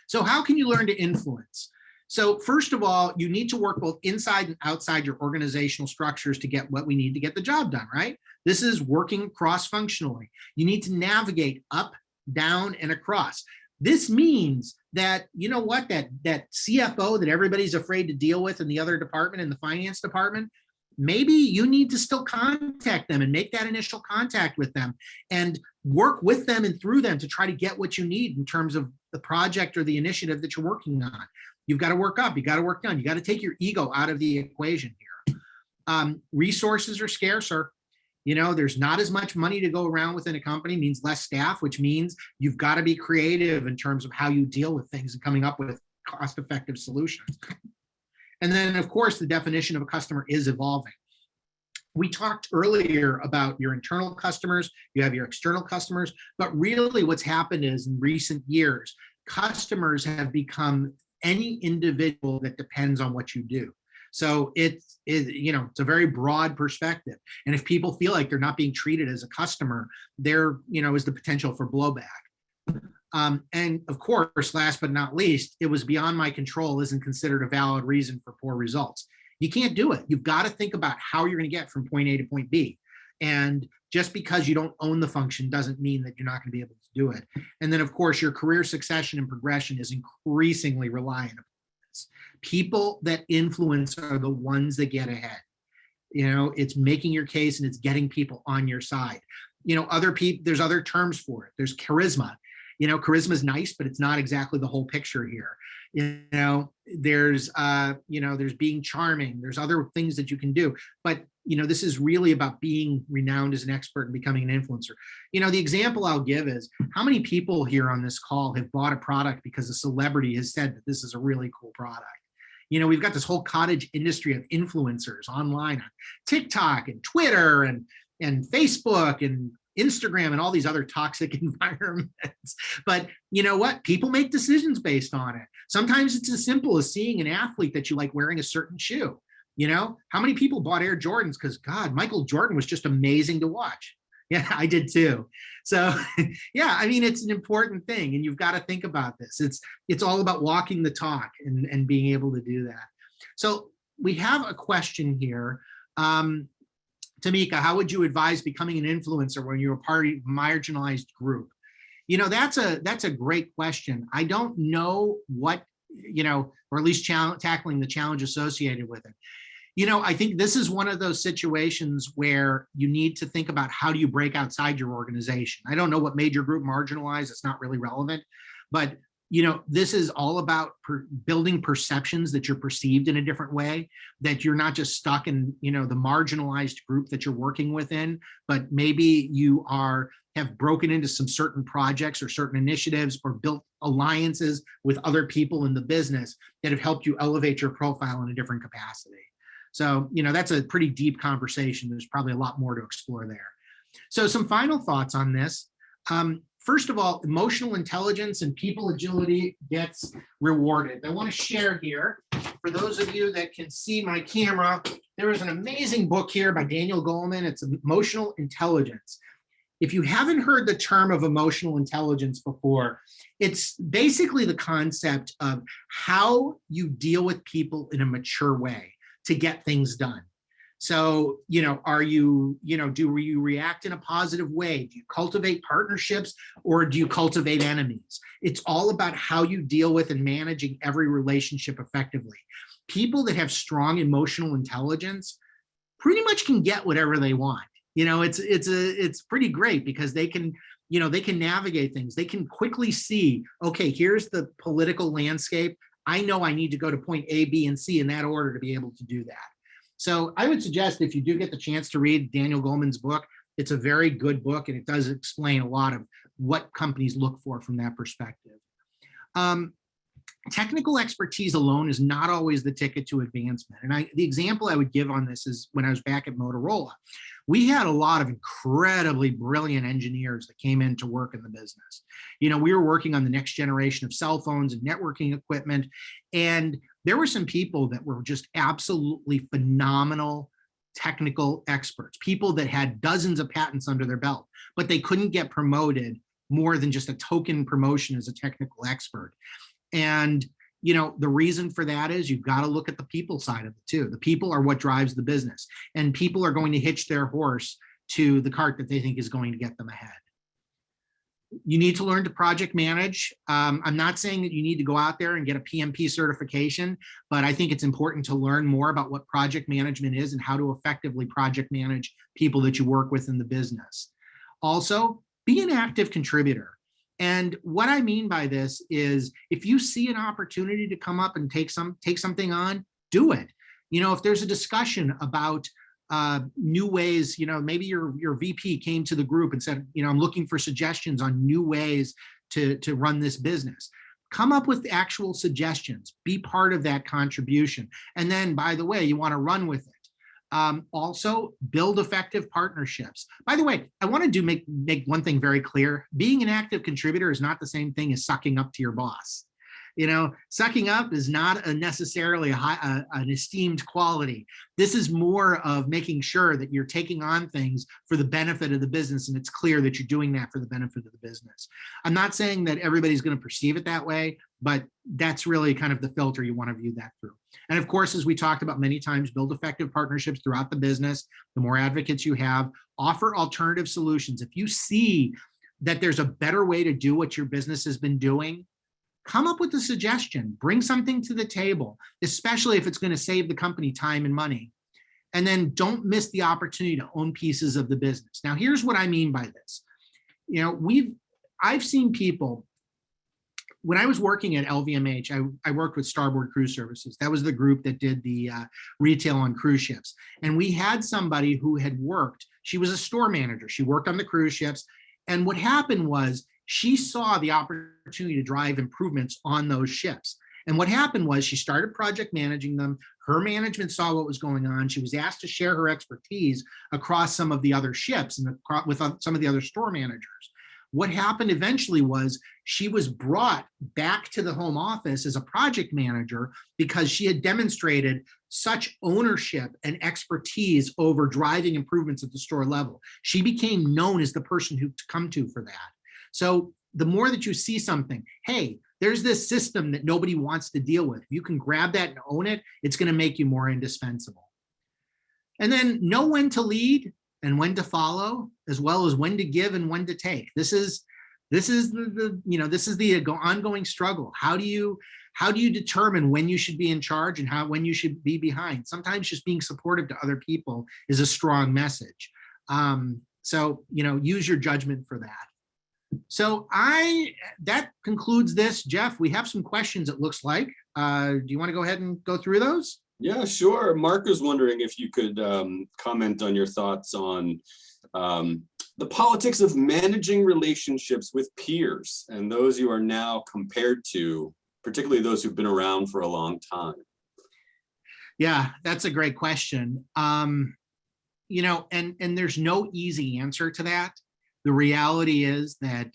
So how can you learn to influence? So first of all, you need to work both inside and outside your organizational structures to get what we need to get the job done, right? This is working cross-functionally. You need to navigate up, down, and across. This means that, that CFO that everybody's afraid to deal with in the other department, in the finance department, maybe you need to still contact them and make that initial contact with them and work with them and through them to try to get what you need in terms of the project or the initiative that you're working on. You've got to work up, you got to work down, you got to take your ego out of the equation here. Resources are scarcer. There's not as much money to go around within a company, means less staff, which means you've got to be creative in terms of how you deal with things and coming up with cost-effective solutions. And then, of course, the definition of a customer is evolving. We talked earlier about your internal customers, you have your external customers, but really what's happened is in recent years, customers have become any individual that depends on what you do. So it's a very broad perspective. And if people feel like they're not being treated as a customer, there, is the potential for blowback. And of course, last but not least, it was beyond my control isn't considered a valid reason for poor results. You can't do it. You've got to think about how you're going to get from point A to point B. And just because you don't own the function doesn't mean that you're not going to be able to do it. And then, of course, your career succession and progression is increasingly reliant business. People that influence are the ones that get ahead. It's making your case and it's getting people on your side. Other people, there's other terms for it. There's charisma. Charisma is nice, but it's not exactly the whole picture here. There's being charming. There's other things that you can do, but this is really about being renowned as an expert and becoming an influencer. The example I'll give is how many people here on this call have bought a product because a celebrity has said that this is a really cool product. We've got this whole cottage industry of influencers online on TikTok and Twitter and Facebook and Instagram and all these other toxic environments. But you know what? People make decisions based on it. Sometimes it's as simple as seeing an athlete that you like wearing a certain shoe. How many people bought Air Jordans because, God, Michael Jordan was just amazing to watch. Yeah, I did too. So yeah, it's an important thing, and you've got to think about this. It's all about walking the talk and being able to do that. So we have a question here. Tamika, how would you advise becoming an influencer when you're a part of a marginalized group? That's a great question. I don't know what, or at least tackling the challenge associated with it. I think this is one of those situations where you need to think about how do you break outside your organization. I don't know what made your group marginalized. It's not really relevant, but this is all about building perceptions that you're perceived in a different way, that you're not just stuck in, the marginalized group that you're working within, but maybe you have broken into some certain projects or certain initiatives or built alliances with other people in the business that have helped you elevate your profile in a different capacity. So, that's a pretty deep conversation. There's probably a lot more to explore there. So some final thoughts on this. First of all, emotional intelligence and people agility gets rewarded. I want to share here, for those of you that can see my camera, there is an amazing book here by Daniel Goleman. It's Emotional Intelligence. If you haven't heard the term of emotional intelligence before, it's basically the concept of how you deal with people in a mature way to get things done. So, do you react in a positive way? Do you cultivate partnerships or do you cultivate enemies? It's all about how you deal with and managing every relationship effectively. People that have strong emotional intelligence pretty much can get whatever they want. It's pretty great because they can navigate things. They can quickly see, okay, here's the political landscape. I know I need to go to point A, B, and C in that order to be able to do that. So I would suggest if you do get the chance to read Daniel Goleman's book, it's a very good book, and it does explain a lot of what companies look for from that perspective. Technical expertise alone is not always the ticket to advancement. And the example I would give on this is when I was back at Motorola, we had a lot of incredibly brilliant engineers that came in to work in the business. We were working on the next generation of cell phones and networking equipment, and there were some people that were just absolutely phenomenal technical experts, people that had dozens of patents under their belt, but they couldn't get promoted more than just a token promotion as a technical expert. And, the reason for that is you've got to look at the people side of it too. The people are what drives the business, and people are going to hitch their horse to the cart that they think is going to get them ahead. You need to learn to project manage. I'm not saying that you need to go out there and get a PMP certification, but I think it's important to learn more about what project management is and how to effectively project manage people that you work with in the business. Also, be an active contributor. And what I mean by this is if you see an opportunity to come up and take something on, do it. If there's a discussion about new ways, maybe your VP came to the group and said, I'm looking for suggestions on new ways to run this business. Come up with actual suggestions, be part of that contribution. And then, by the way, you want to run with it. Also, build effective partnerships. By the way, I want to make one thing very clear. Being an active contributor is not the same thing as sucking up to your boss. Sucking up is not necessarily an esteemed quality. This is more of making sure that you're taking on things for the benefit of the business, and it's clear that you're doing that for the benefit of the business. I'm not saying that everybody's going to perceive it that way, but that's really kind of the filter you want to view that through. And of course, as we talked about many times, build effective partnerships throughout the business. The more advocates you have, offer alternative solutions. If you see that there's a better way to do what your business has been doing, come up with a suggestion, bring something to the table, especially if it's going to save the company time and money. And then don't miss the opportunity to own pieces of the business. Now, here's what I mean by this. I've seen people, when I was working at LVMH, I worked with Starboard Cruise Services. That was the group that did the retail on cruise ships. And we had somebody who had worked, she was a store manager. She worked on the cruise ships. And what happened was she saw the opportunity to drive improvements on those ships. And what happened was she started project managing them. Her management saw what was going on. She was asked to share her expertise across some of the other ships and with some of the other store managers. What happened eventually was she was brought back to the home office as a project manager because she had demonstrated such ownership and expertise over driving improvements at the store level. She became known as the person who to come to for that. So the more that you see something, hey, there's this system that nobody wants to deal with. If you can grab that and own it, it's going to make you more indispensable. And then know when to lead and when to follow, as well as when to give and when to take. This is the ongoing struggle. How do you determine when you should be in charge and when you should be behind? Sometimes just being supportive to other people is a strong message. So use your judgment for that. So that concludes this. Jeff, we have some questions, it looks like. Do you want to go ahead and go through those? Yeah, sure. Mark was wondering if you could comment on your thoughts on the politics of managing relationships with peers and those you are now compared to, particularly those who've been around for a long time. Yeah, that's a great question. And there's no easy answer to that. The reality is that,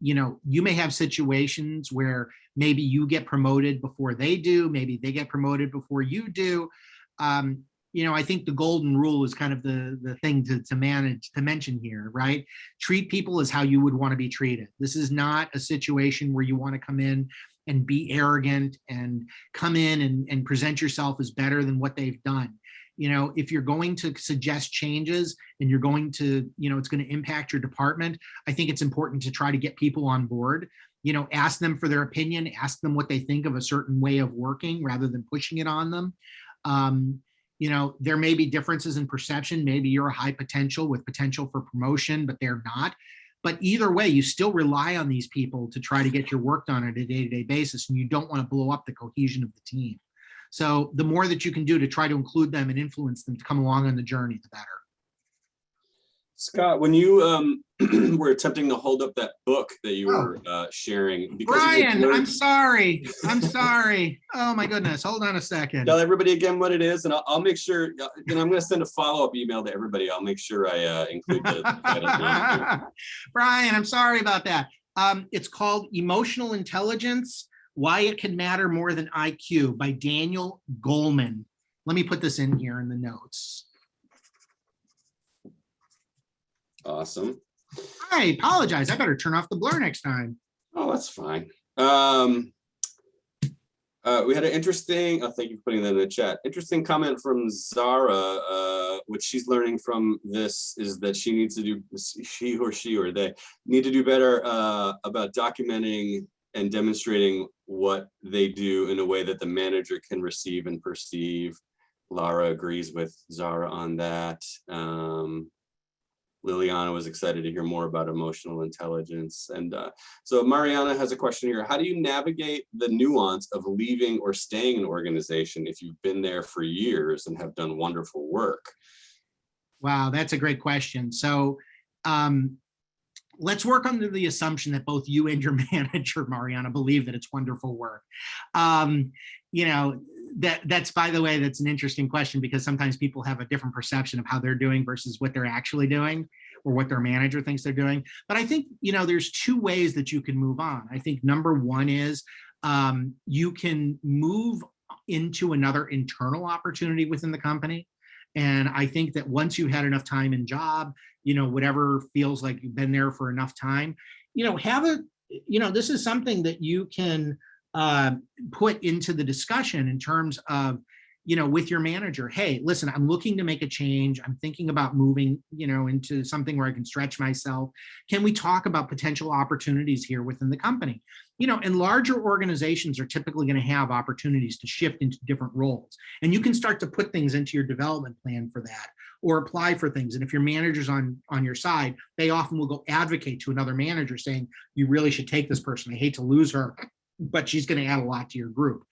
you may have situations where maybe you get promoted before they do, maybe they get promoted before you do. I think the golden rule is kind of the thing to mention here, right? Treat people as how you would want to be treated. This is not a situation where you want to come in and be arrogant and come in and present yourself as better than what they've done. If you're going to suggest changes and you're going to, it's going to impact your department, I think it's important to try to get people on board, ask them for their opinion, ask them what they think of a certain way of working rather than pushing it on them. There may be differences in perception. Maybe you're a high potential with potential for promotion, but they're not. But either way, you still rely on these people to try to get your work done on a day-to-day basis, and you don't want to blow up the cohesion of the team. So the more that you can do to try to include them and influence them to come along on the journey, the better. Scott, when you were attempting to hold up that book that you were sharing. Brian, I'm sorry. Oh my goodness. Hold on a second. Tell everybody again what it is, and I'll make sure, I'm going to send a follow-up email to everybody. I'll make sure I include the title. Brian, I'm sorry about that. It's called Emotional Intelligence, Why It Can Matter More Than IQ by Daniel Goleman. Let me put this in here in the notes. Awesome. I apologize. I better turn off the blur next time. Oh, that's fine. We had an interesting, thank you for putting that in the chat. Interesting comment from Zara, which she's learning from this is that she or they need to do better about documenting and demonstrating what they do in a way that the manager can receive and perceive. Lara agrees with Zara on that. Liliana was excited to hear more about emotional intelligence. And so Mariana has a question here. How do you navigate the nuance of leaving or staying an organization if you've been there for years and have done wonderful work? Wow, that's a great question. So let's work under the assumption that both you and your manager, Mariana, believe that it's wonderful work. That's, by the way, that's an interesting question because sometimes people have a different perception of how they're doing versus what they're actually doing or what their manager thinks they're doing. But I think, there's two ways that you can move on. I think number one is you can move into another internal opportunity within the company. And I think that once you've had enough time in job, whatever feels like you've been there for enough time, this is something that you can put into the discussion in terms of, with your manager, hey, listen, I'm looking to make a change. I'm thinking about moving, into something where I can stretch myself. Can we talk about potential opportunities here within the company? And larger organizations are typically going to have opportunities to shift into different roles. And you can start to put things into your development plan for that or apply for things. And if your manager's on your side, they often will go advocate to another manager saying, you really should take this person. I hate to lose her, but she's going to add a lot to your group.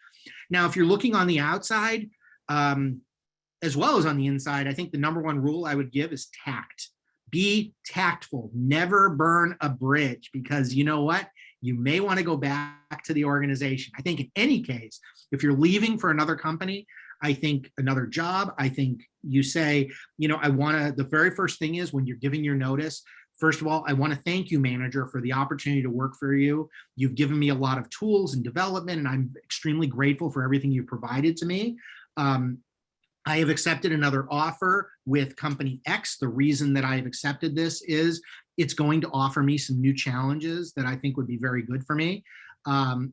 Now, if you're looking on the outside, as well as on the inside, I think the number one rule I would give is tact. Be tactful. Never burn a bridge, because you know what? You may want to go back to the organization. I think in any case, if you're leaving for another company, I think another job, I think you say, the very first thing is when you're giving your notice, first of all, I want to thank you, manager, for the opportunity to work for you. You've given me a lot of tools and development, and I'm extremely grateful for everything you've provided to me. I have accepted another offer with company X. The reason that I have accepted this is it's going to offer me some new challenges that I think would be very good for me.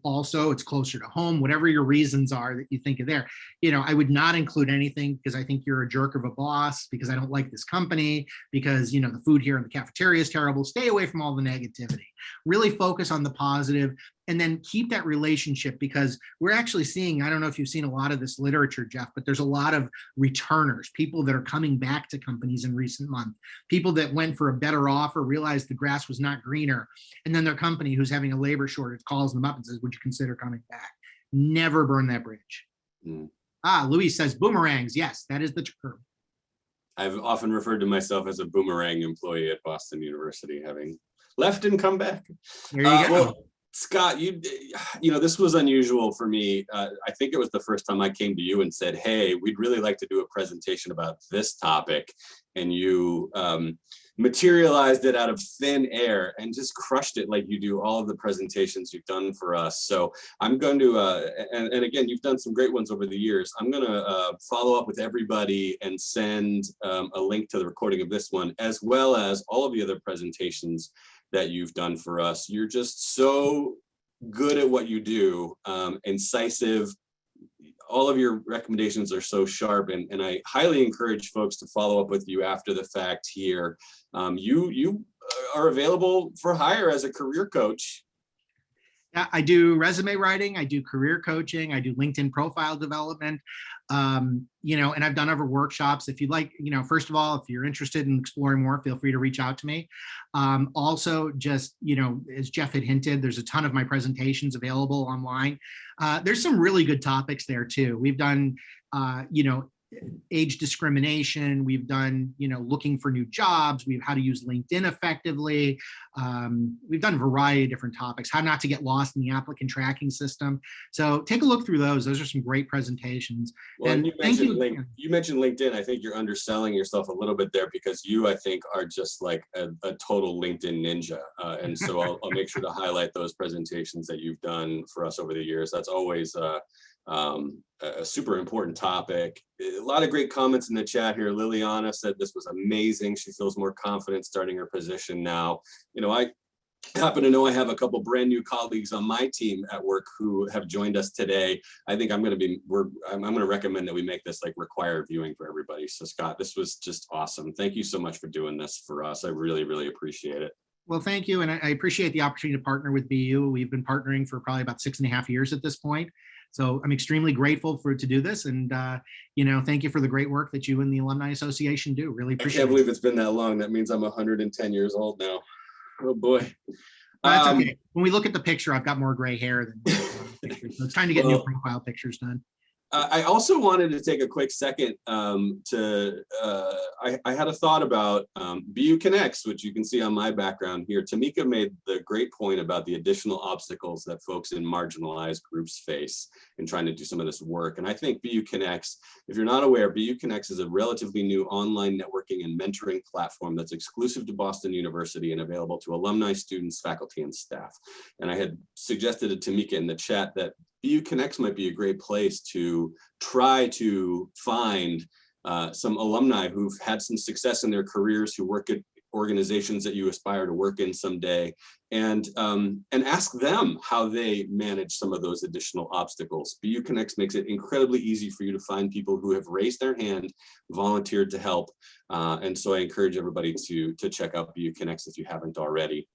Also, it's closer to home, whatever your reasons are that you think of there. I would not include anything because I think you're a jerk of a boss, because I don't like this company, because, the food here in the cafeteria is terrible. Stay away from all the negativity. Really focus on the positive, and then keep that relationship, because we're actually seeing, I don't know if you've seen a lot of this literature, Jeff, but there's a lot of returners, people that are coming back to companies in recent months, people that went for a better offer, realized the grass was not greener, and then their company, who's having a labor shortage, calls them up and says, would you consider coming back? Never burn that bridge. Luis says boomerangs. Yes, that is the term. I've often referred to myself as a boomerang employee at Boston University, having left and come back. There you go. Well, Scott, this was unusual for me. I think it was the first time I came to you and said, hey, we'd really like to do a presentation about this topic. And you materialized it out of thin air and just crushed it like you do all of the presentations you've done for us. So I'm going to, and again, you've done some great ones over the years. I'm going to follow up with everybody and send a link to the recording of this one, as well as all of the other presentations that you've done for us. You're just so good at what you do, incisive. All of your recommendations are so sharp, and I highly encourage folks to follow up with you after the fact here. You are available for hire as a career coach. Yeah, I do resume writing, I do career coaching, I do LinkedIn profile development, and I've done other workshops. If you'd like, first of all, if you're interested in exploring more, feel free to reach out to me. Also, just, as Jeff had hinted, there's a ton of my presentations available online. There's some really good topics there too. We've done, age discrimination. We've done, looking for new jobs. We've how to use LinkedIn effectively. We've done a variety of different topics, how not to get lost in the applicant tracking system. So take a look through those. Those are some great presentations. Well, and you mentioned LinkedIn. I think you're underselling yourself a little bit there, because you, I think, are just like a total LinkedIn ninja. And so I'll make sure to highlight those presentations that you've done for us over the years. That's always a super important topic. A lot of great comments in the chat here. Liliana said this was amazing. She feels more confident starting her position now. I happen to know I have a couple brand new colleagues on my team at work who have joined us today. I think I'm going to recommend that we make this like required viewing for everybody. So Scott, this was just awesome. Thank you so much for doing this for us. I really, really appreciate it. Well, thank you. And I appreciate the opportunity to partner with BU. We've been partnering for probably about 6.5 years at this point. So I'm extremely grateful to do this. And, thank you for the great work that you and the Alumni Association do. Really appreciate it. I can't believe it's been that long. That means I'm 110 years old now. Oh boy. That's okay. When we look at the picture, I've got more gray hair than the picture. So it's time to get new profile pictures done. I also wanted to take a quick second I had a thought about BU Connects, which you can see on my background here. Tamika made the great point about the additional obstacles that folks in marginalized groups face in trying to do some of this work. And I think BU Connects, if you're not aware, BU Connects is a relatively new online networking and mentoring platform that's exclusive to Boston University and available to alumni, students, faculty, and staff. And I had suggested to Tamika in the chat that BU Connects might be a great place to try to find some alumni who've had some success in their careers, who work at organizations that you aspire to work in someday, and ask them how they manage some of those additional obstacles. BU Connects makes it incredibly easy for you to find people who have raised their hand, volunteered to help, and so I encourage everybody to check out BU Connects if you haven't already.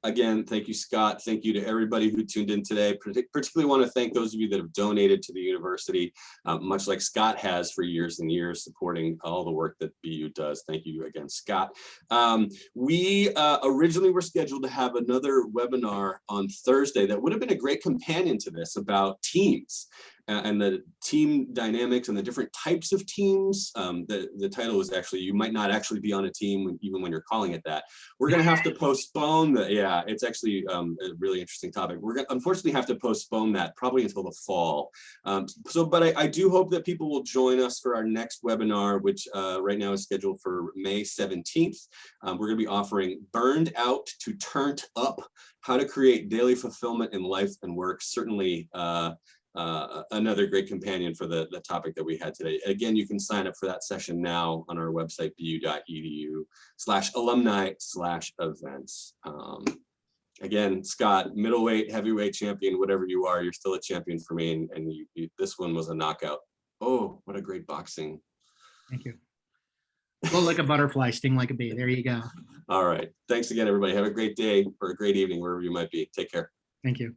Again, thank you, Scott. Thank you to everybody who tuned in today. Particularly want to thank those of you that have donated to the university, much like Scott has for years and years, supporting all the work that BU does. Thank you again, Scott. We originally were scheduled to have another webinar on Thursday that would have been a great companion to this, about teams and the team dynamics and the different types of teams. The title was actually, you might not actually be on a team even when you're calling it that. We're going to have to postpone the, yeah, it's actually a really interesting topic. We're going to unfortunately have to postpone that probably until the fall. But I do hope that people will join us for our next webinar, which right now is scheduled for May 17th. We're going to be offering Burned Out to Turned Up, how to create daily fulfillment in life and work. Certainly another great companion for the topic that we had today. Again, you can sign up for that session now on our website, bu.edu/alumni/events. Again, Scott, middleweight, heavyweight champion, whatever you are, you're still a champion for me. And this one was a knockout. Oh, what a great boxing. Thank you. Flow like a butterfly, sting like a bee. There you go. All right. Thanks again, everybody. Have a great day or a great evening, wherever you might be. Take care. Thank you.